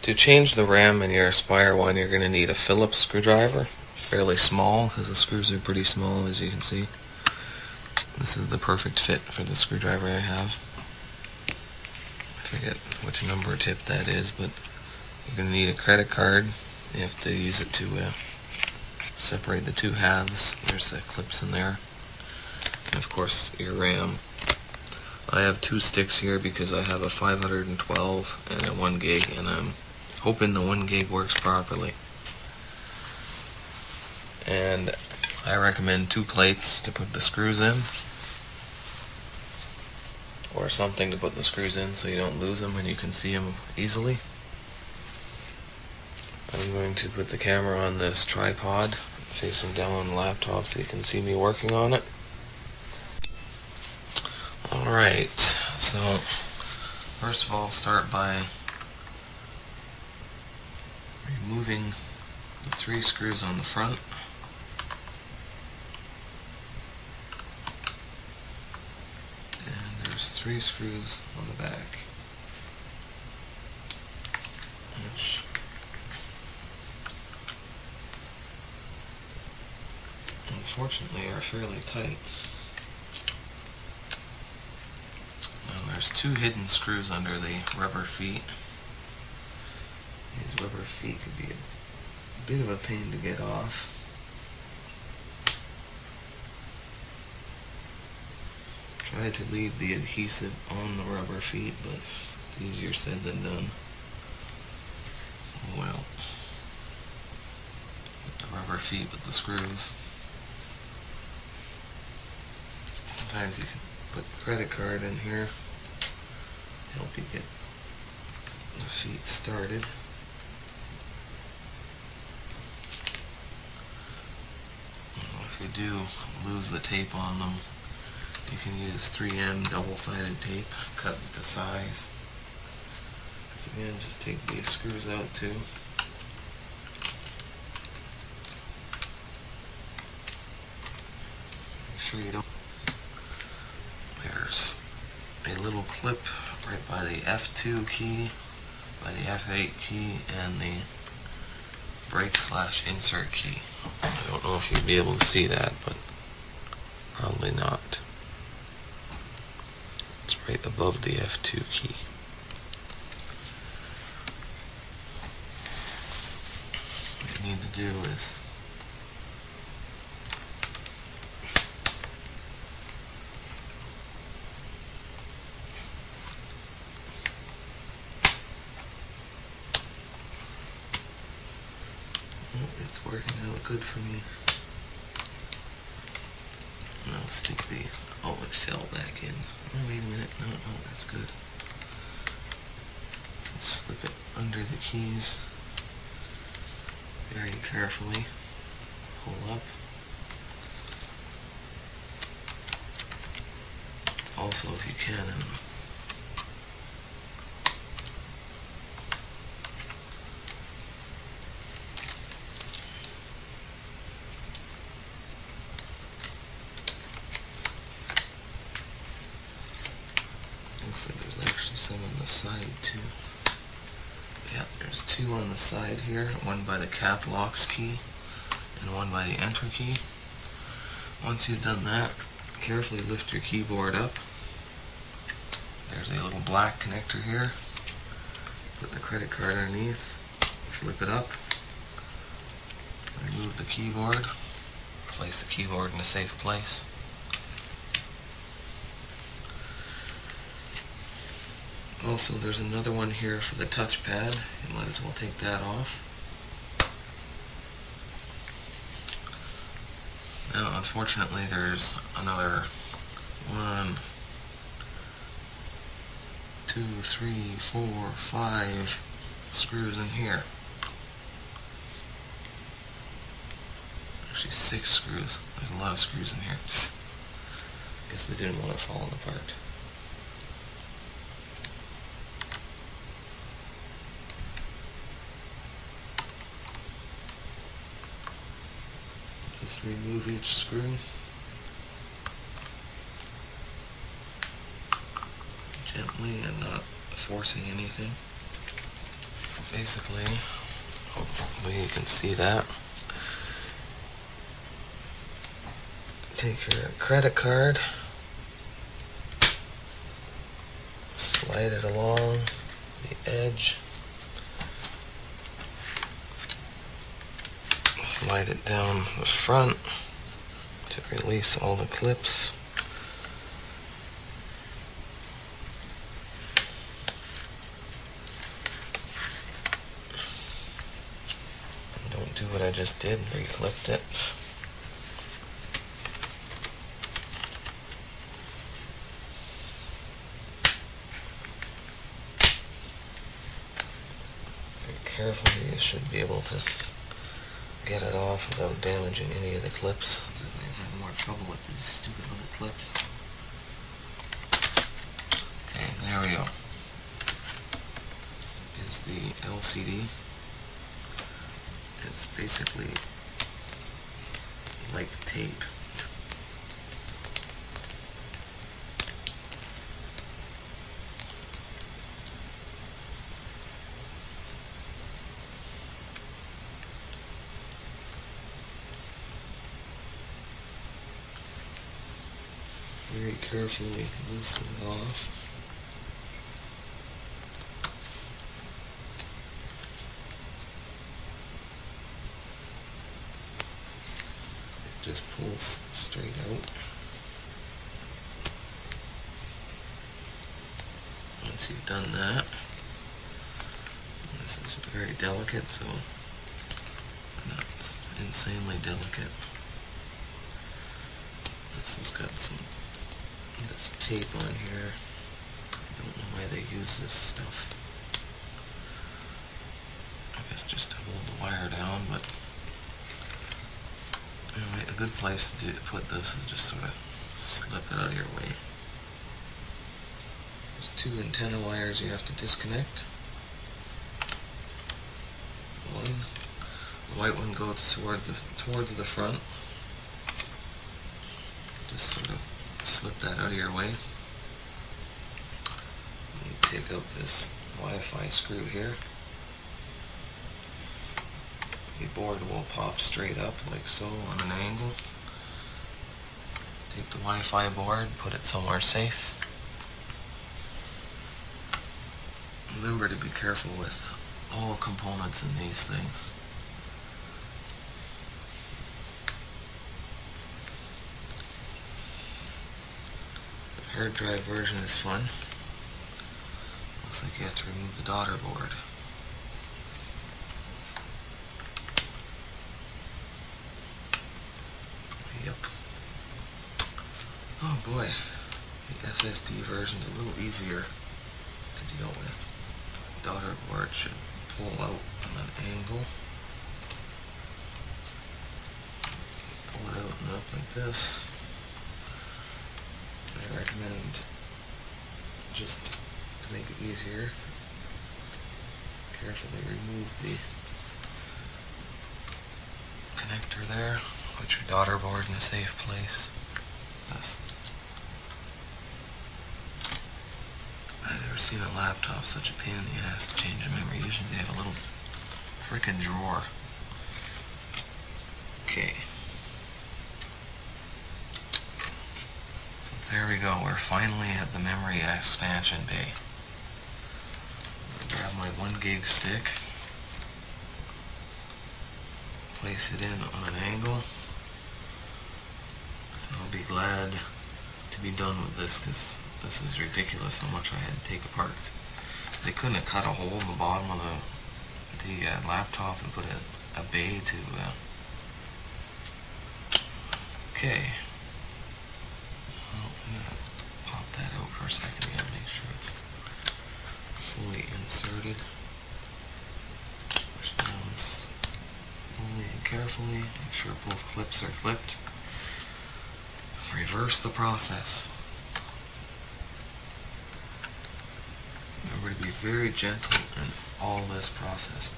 To change the RAM in your Aspire One, you're going to need a Phillips screwdriver, fairly small because the screws are pretty small, as you can see. This is the perfect fit for the screwdriver I have. I forget which number tip that is, but you're going to need a credit card. You have to use it to separate the two halves. There's the clips in there. And of course your RAM. I have two sticks here because I have a 512 and a 1 gig, and I'm hoping the 1 gig works properly. And I recommend 2 plates to put the screws in, or something to put the screws in so you don't lose them and you can see them easily. I'm going to put the camera on this tripod facing down on the laptop so you can see me working on it. Alright, so first of all, start by removing the 3 screws on the front. And there's 3 screws on the back, which unfortunately are fairly tight. Now there's 2 hidden screws under the rubber feet. These rubber feet could be a bit of a pain to get off. Try to leave the adhesive on the rubber feet, but it's easier said than done. Oh well. The rubber feet with the screws. Sometimes you can put the credit card in here, help you get the feet started. If you do lose the tape on them, you can use 3M double-sided tape, cut to size. So again, just take these screws out too. Make sure you don't. There's a little clip right by the F2 key, by the F8 key, and the break/insert key. I don't know if you'd be able to see that, but probably not. It's right above the F2 key. What you need to do is it's working out good for me. And I'll stick the, oh, it fell back in. Oh, wait a minute, no, that's good. Slip it under the keys very carefully. Pull up. Also, if you can, looks like there's actually some on the side too. Yeah, there's 2 on the side here, one by the cap locks key and one by the enter key. Once you've done that, carefully lift your keyboard up. There's a little black connector here. Put the credit card underneath, flip it up, remove the keyboard, place the keyboard in a safe place. Also, there's another one here for the touchpad. You might as well take that off. Now, unfortunately, there's another 1, 2, 3, 4, 5 screws in here. Actually, 6 screws. There's a lot of screws in here. Guess they didn't want it falling apart. Just remove each screw. Gently and not forcing anything. basically, hopefully you can see that. Take your credit card, slide it along the edge, slide it down the front to release all the clips. And don't do what I just did, re-clipped it. Carefully, you should be able to get it off without damaging any of the clips. I might have more trouble with these stupid little clips. Okay, there we go. Is the LCD. It's basically like tape. Very carefully loosen it off. It just pulls straight out. Once you've done that, this is very delicate, so not insanely delicate. This has got this tape on here. I don't know why they use this stuff. I guess just to hold the wire down, but anyway, a good place to put this is just sort of slip it out of your way. There's two antenna wires you have to disconnect. One, the white one goes towards the front. Just sort of slip that out of your way. You take out this Wi-Fi screw here. The board will pop straight up like so on an angle. Take the Wi-Fi board, put it somewhere safe. Remember to be careful with all components in these things. Hard drive version is fun. Looks like you have to remove the daughter board. Yep. Oh boy, the SSD version is a little easier to deal with. Daughter board should pull out on an angle. Pull it out and up like this. I recommend, just to make it easier, carefully remove the connector there. Put your daughter board in a safe place. This. I've never seen a laptop such a pain in the ass to change a memory. Usually they have a little frickin' drawer. Okay. There we go, we're finally at the memory expansion bay. I'll grab my 1 gig stick, place it in on an angle. I'll be glad to be done with this because this is ridiculous how much I had to take apart. They couldn't have cut a hole in the bottom of the laptop and put a bay to... Okay. I'm going to pop that out for a second again, make sure it's fully inserted. Push down slowly and carefully, make sure both clips are clipped. Reverse the process. Remember to be very gentle in all this process.